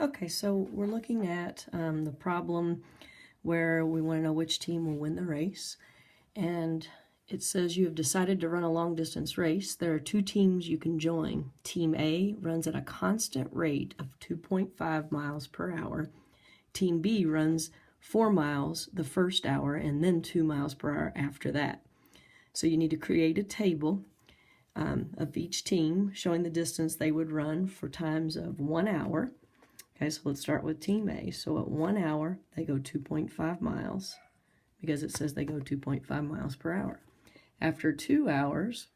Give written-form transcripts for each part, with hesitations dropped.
Okay, so we're looking at the problem where we want to know which team will win the race. And it says you have decided to run a long distance race. There are two teams you can join. Team A runs at a constant rate of 2.5 miles per hour. Team B runs 4 miles the first hour and then 2 miles per hour after that. So you need to create a table of each team showing the distance they would run for times of 1 hour. Okay, so let's start with Team A. So at 1 hour, they go 2.5 miles because it says they go 2.5 miles per hour. After 2 hours,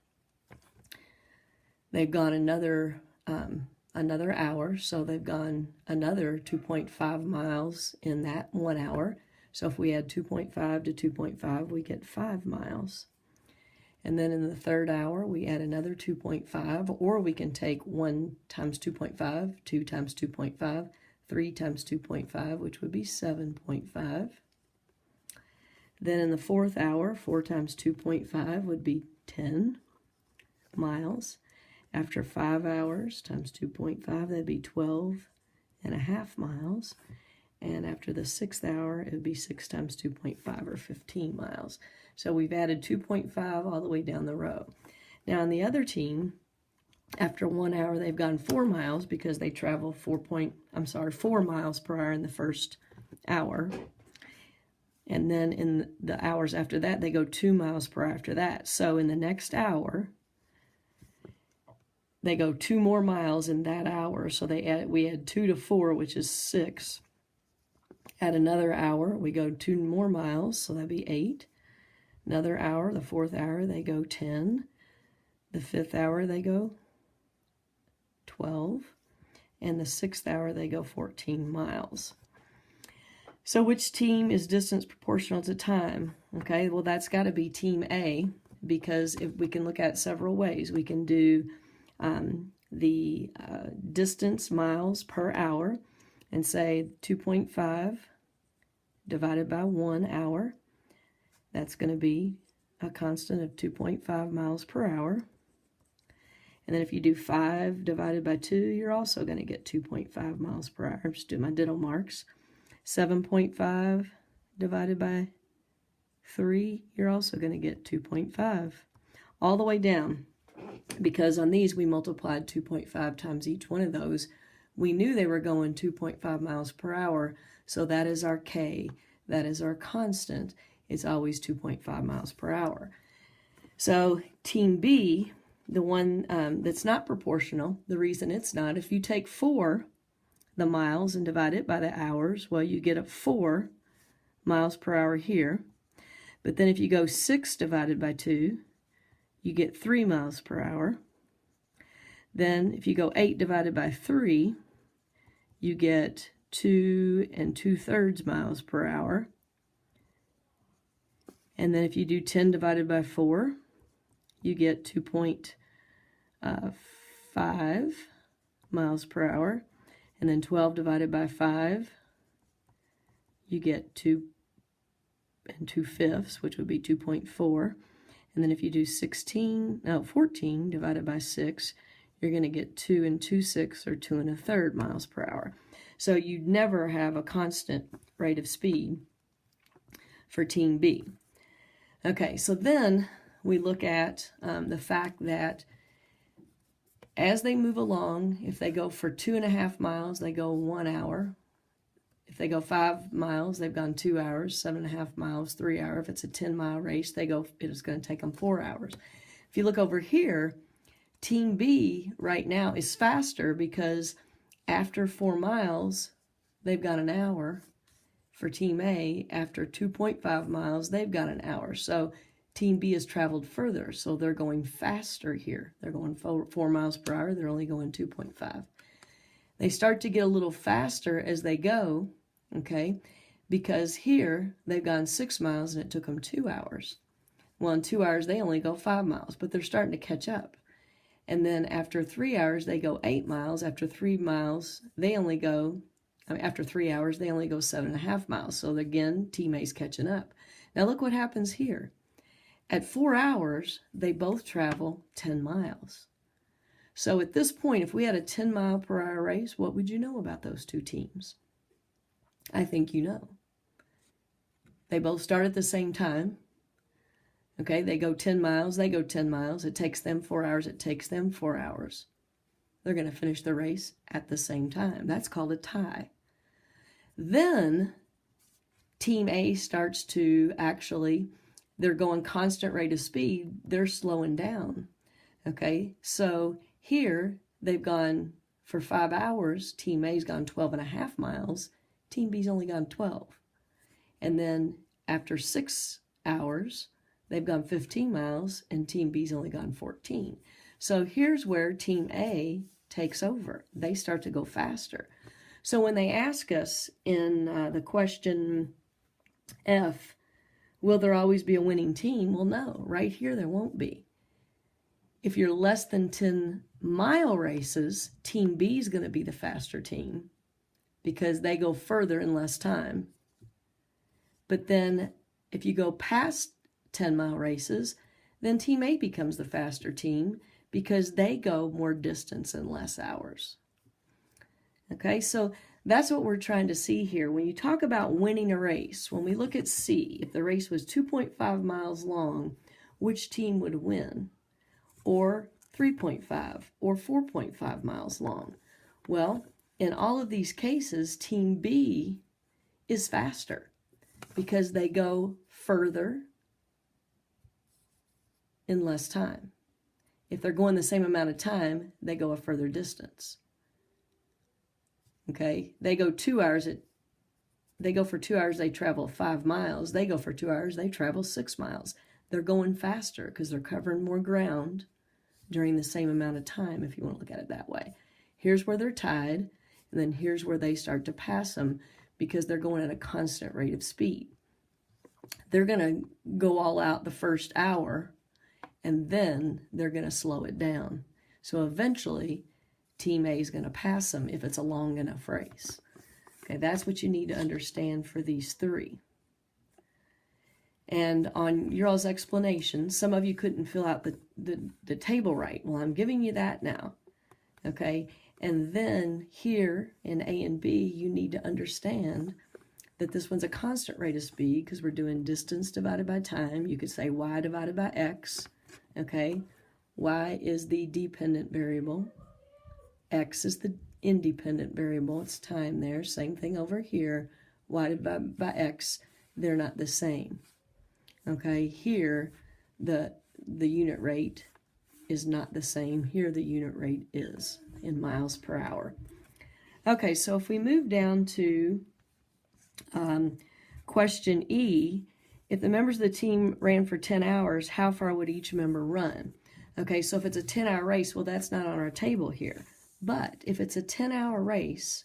they've gone another hour, so they've gone another 2.5 miles in that 1 hour. So if we add 2.5 to 2.5, we get 5 miles. And then in the third hour, we add another 2.5, or we can take 1 times 2.5, 2 times 2.5, 3 times 2.5, which would be 7.5. Then in the fourth hour, 4 times 2.5 would be 10 miles. After 5 hours times 2.5, that'd be 12.5 miles. And after the 6th hour, it would be 6 times 2.5, or 15 miles. So we've added 2.5 all the way down the row. Now on the other team, after 1 hour, they've gone 4 miles because they travel 4 miles per hour in the first hour. And then in the hours after that, they go 2 miles per hour after that. So in the next hour, they go 2 more miles in that hour. So we add 2 to 4, which is 6. At another hour, we go 2 more miles, so that'd be 8. Another hour, the 4th hour, they go 10. The 5th hour, they go 12. And the 6th hour, they go 14 miles. So which team is distance proportional to time? Okay, well, that's got to be Team A, because if we can look at several ways. We can do the distance miles per hour and say 2.5 divided by 1 hour. That's going to be a constant of 2.5 miles per hour. And then if you do 5 divided by 2, you're also going to get 2.5 miles per hour. Just do my ditto marks. 7.5 divided by 3, you're also going to get 2.5. All the way down. Because on these, we multiplied 2.5 times each one of those. We knew they were going 2.5 miles per hour, so that is our K. That is our constant. It's always 2.5 miles per hour. So Team B, the one that's not proportional, the reason it's not, if you take 4, the miles, and divide it by the hours, well, you get a 4 miles per hour here. But then if you go 6 divided by 2, you get 3 miles per hour. Then if you go 8 divided by 3, you get 2 2/3 miles per hour. And then if you do 10 divided by 4, you get 2.5 miles per hour. And then 12 divided by 5, you get 2 2/5, which would be 2.4. And then if you do 14 divided by 6, you're going to get 2 2/6, or 2 1/3 miles per hour. So you'd never have a constant rate of speed for Team B. Okay, so then we look at the fact that as they move along, if they go for 2.5 miles, they go 1 hour. If they go 5 miles, they've gone 2 hours. 7.5 miles, 3 hours. If it's a 10-mile race, it is going to take them 4 hours. If you look over here, Team B right now is faster because after 4 miles, they've got an hour. For Team A, after 2.5 miles, they've got an hour. So Team B has traveled further, so they're going faster here. They're going 4 miles per hour. They're only going 2.5. They start to get a little faster as they go, okay, because here they've gone 6 miles and it took them 2 hours. Well, in 2 hours, they only go 5 miles, but they're starting to catch up. And then after 3 hours, they go 8 miles. After 3 miles, after 3 hours, they only go 7.5 miles. So again, Team A's catching up. Now look what happens here. At 4 hours, they both travel 10 miles. So at this point, if we had a 10-mile-per-hour race, what would you know about those two teams? I think you know. They both start at the same time. Okay, they go 10 miles, they go 10 miles. It takes them 4 hours, it takes them 4 hours. They're going to finish the race at the same time. That's called a tie. Then Team A starts to actually, they're going constant rate of speed, they're slowing down. Okay, so here they've gone for 5 hours, Team A's gone 12.5 miles, Team B's only gone 12. And then after 6 hours, they've gone 15 miles and Team B's only gone 14. So here's where Team A takes over. They start to go faster. So when they ask us in the question F, will there always be a winning team? Well, no, right here there won't be. If you're less than 10-mile races, Team B is going to be the faster team because they go further in less time. But then if you go past 10-mile races, then Team A becomes the faster team because they go more distance in less hours. Okay, so that's what we're trying to see here. When you talk about winning a race, when we look at C, if the race was 2.5 miles long, which team would win? Or 3.5 or 4.5 miles long? Well, in all of these cases, Team B is faster because they go further in less time. If they're going the same amount of time, they go a further distance. Okay, they go 2 hours, they go for 2 hours, they travel 5 miles. They go for 2 hours, they travel 6 miles. They're going faster because they're covering more ground during the same amount of time, if you want to look at it that way. Here's where they're tied, and then here's where they start to pass them because they're going at a constant rate of speed. They're going to go all out the first hour, and then they're going to slow it down. So eventually, Team A is going to pass them if it's a long enough race. Okay, that's what you need to understand for these three. And on your all's explanation, some of you couldn't fill out the table right. Well, I'm giving you that now. Okay, and then here in A and B, you need to understand that this one's a constant rate of speed because we're doing distance divided by time. You could say y divided by x. Okay, y is the dependent variable. X is the independent variable. It's time there. Same thing over here. Y divided by x, they're not the same. Okay, here the unit rate is not the same. Here the unit rate is in miles per hour. Okay, so if we move down to question E, if the members of the team ran for 10 hours, how far would each member run? Okay, so if it's a 10-hour race, well, that's not on our table here. But if it's a 10-hour race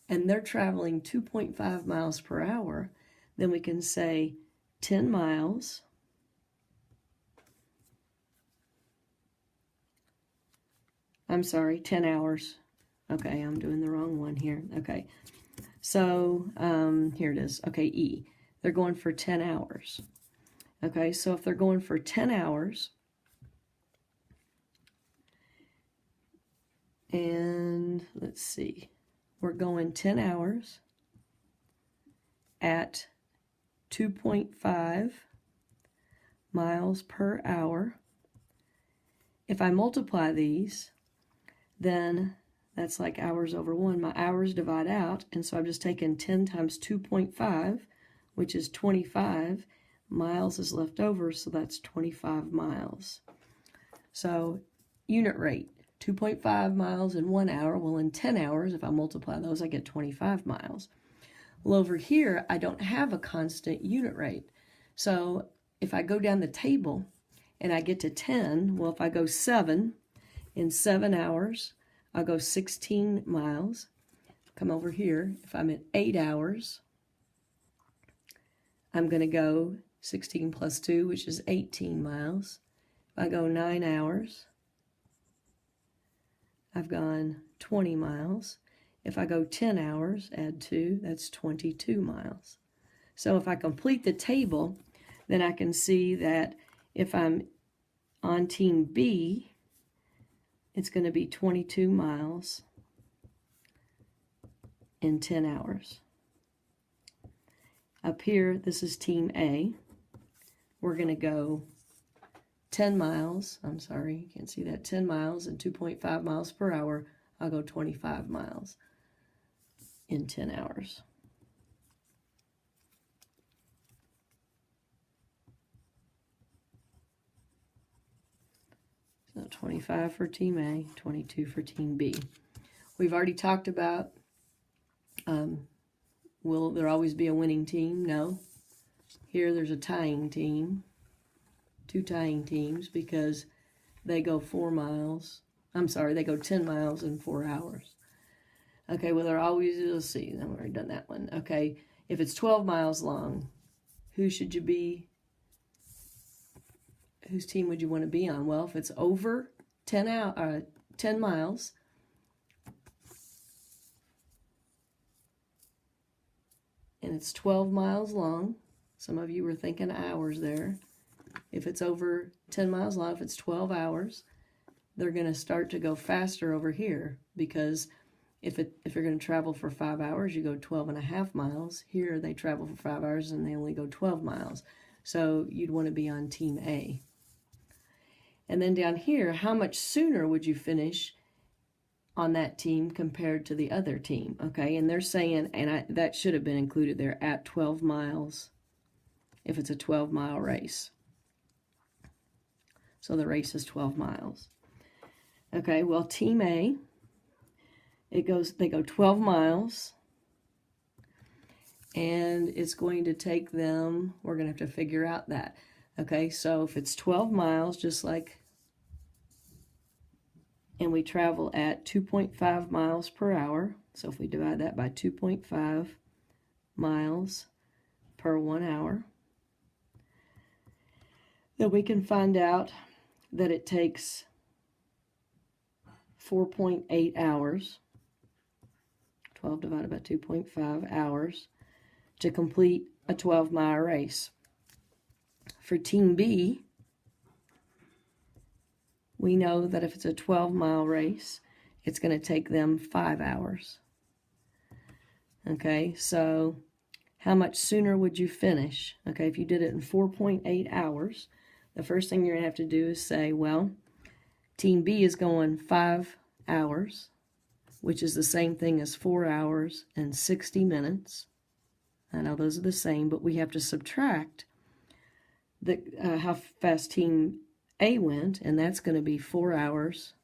and they're traveling 2.5 miles per hour, then we can say 10 miles I'm sorry, 10 hours. Okay, I'm doing the wrong one here. Okay, so here it is. Okay, E. They're going for 10 hours. Okay, so if they're going for 10 hours, and let's see, we're going 10 hours at 2.5 miles per hour. If I multiply these, then that's like hours over 1. My hours divide out, and so I'm just taking 10 times 2.5, which is 25. Miles is left over, so that's 25 miles. So unit rate, 2.5 miles in 1 hour. Well, in 10 hours, if I multiply those, I get 25 miles. Well, over here, I don't have a constant unit rate. So if I go down the table and I get to 10, well, if I go 7, in 7 hours, I'll go 16 miles. Come over here. If I'm at 8 hours, I'm going to go 16 plus 2, which is 18 miles. If I go 9 hours, I've gone 20 miles. If I go 10 hours, add 2, that's 22 miles. So if I complete the table, then I can see that if I'm on Team B, it's going to be 22 miles in 10 hours. Up here, this is Team A. We're going to go 10 miles. I'm sorry, you can't see that. 10 miles and 2.5 miles per hour. I'll go 25 miles in 10 hours. So 25 for Team A, 22 for Team B. We've already talked about, will there always be a winning team? No. Here there's a tying team, 2 tying teams, because they go 4 miles. I'm sorry, they go 10 miles in 4 hours. Okay, well, there always, let's see, I've already done that one. Okay, if it's 12 miles long, who should you be? Whose team would you want to be on? Well, if it's over 10 miles, and it's 12 miles long, some of you were thinking hours there. If it's over 10 miles long, if it's 12 hours, they're going to start to go faster over here, because if you're going to travel for 5 hours, you go 12.5 miles. Here they travel for 5 hours and they only go 12 miles. So you'd want to be on Team A. And then down here, how much sooner would you finish on that team compared to the other team? Okay, and they're saying, and that should have been included there, at 12 miles, if it's a 12-mile race. So the race is 12 miles. Okay, well, Team A, they go 12 miles, and it's going to take them, we're going to have to figure out that. Okay, so if it's 12 miles, just like, and we travel at 2.5 miles per hour, so if we divide that by 2.5 miles per 1 hour, then we can find out that it takes 4.8 hours, 12 divided by 2.5 hours, to complete a 12-mile race. For Team B, we know that if it's a 12-mile race, it's going to take them 5 hours. Okay, so how much sooner would you finish? Okay, if you did it in 4.8 hours, the first thing you're going to have to do is say, well, Team B is going 5 hours, which is the same thing as 4 hours and 60 minutes. I know those are the same, but we have to subtract how fast Team A went, and that's going to be 4 hours.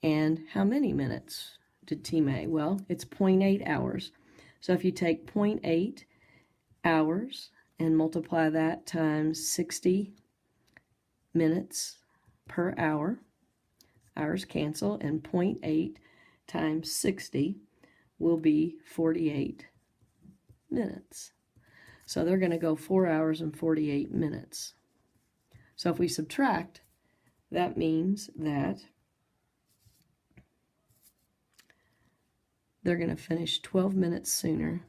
And how many minutes did Team A? Well, it's 0.8 hours. So if you take 0.8 hours and multiply that times 60 minutes per hour, hours cancel, and 0.8 times 60 will be 48 minutes. So they're going to go 4 hours and 48 minutes. So if we subtract, that means that they're going to finish 12 minutes sooner.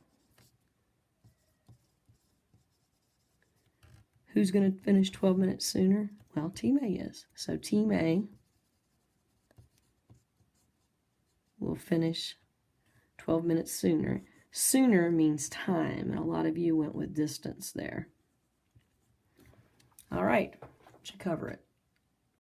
Who's going to finish 12 minutes sooner? Well, Team A is. So Team A will finish 12 minutes sooner. Sooner means time, and a lot of you went with distance there. All right, should cover it.